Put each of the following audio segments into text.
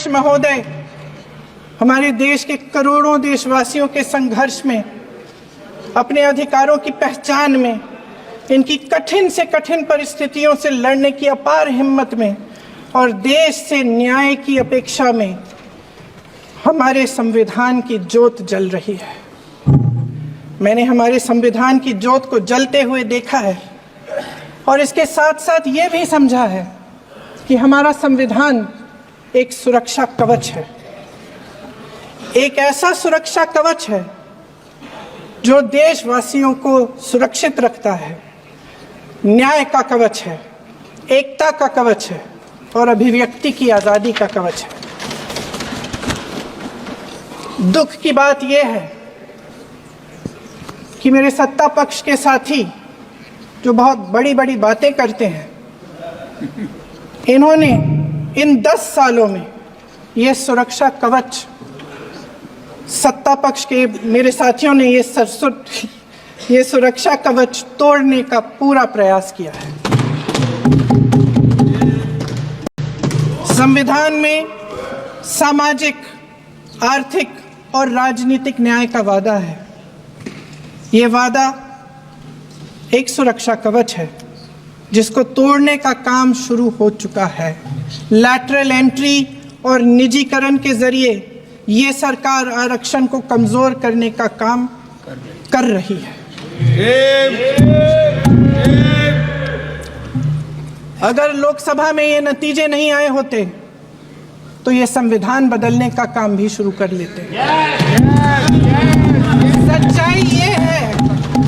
अध्यक्ष महोदय, हमारे देश के करोड़ों देशवासियों के संघर्ष में, अपने अधिकारों की पहचान में, इनकी कठिन से कठिन परिस्थितियों से लड़ने की अपार हिम्मत में और देश से न्याय की अपेक्षा में हमारे संविधान की ज्योत जल रही है। मैंने हमारे संविधान की ज्योत को जलते हुए देखा है और इसके साथ साथ ये भी समझा है कि हमारा संविधान एक सुरक्षा कवच है, एक ऐसा सुरक्षा कवच है जो देशवासियों को सुरक्षित रखता है, न्याय का कवच है, एकता का कवच है और अभिव्यक्ति की आज़ादी का कवच है। दुख की बात यह है कि मेरे सत्ता पक्ष के साथी जो बहुत बड़ी बड़ी बातें करते हैं, इन्होंने इन 10 सालों में ये सुरक्षा कवच, सत्ता पक्ष के मेरे साथियों ने ये सुरक्षा कवच तोड़ने का पूरा प्रयास किया है। संविधान में सामाजिक, आर्थिक और राजनीतिक न्याय का वादा है। ये वादा एक सुरक्षा कवच है जिसको तोड़ने का काम शुरू हो चुका है। लैटरल एंट्री और निजीकरण के जरिए ये सरकार आरक्षण को कमजोर करने का काम कर रही है। अगर लोकसभा में ये नतीजे नहीं आए होते तो ये संविधान बदलने का काम भी शुरू कर लेते।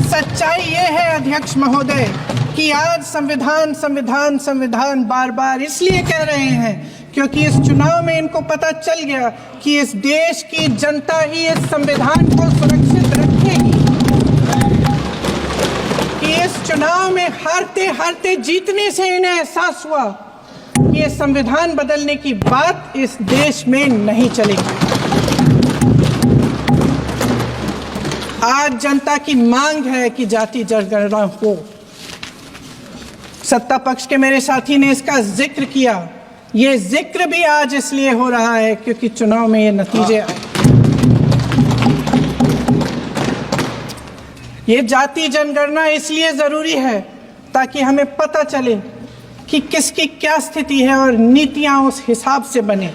सच्चाई ये है अध्यक्ष महोदय कि आज संविधान बार बार इसलिए कह रहे हैं क्योंकि इस चुनाव में इनको पता चल गया कि इस देश की जनता ही इस संविधान को सुरक्षित रखेगी, कि इस चुनाव में हारते हारते जीतने से इन्हें एहसास हुआ कि ये संविधान बदलने की बात इस देश में नहीं चलेगी। आज जनता की मांग है कि जाति जनगणना हो। सत्ता पक्ष के मेरे साथी ने इसका जिक्र किया। ये जिक्र भी आज इसलिए हो रहा है क्योंकि चुनाव में ये नतीजे आए। ये जाति जनगणना इसलिए जरूरी है ताकि हमें पता चले कि किसकी क्या स्थिति है और नीतियां उस हिसाब से बने।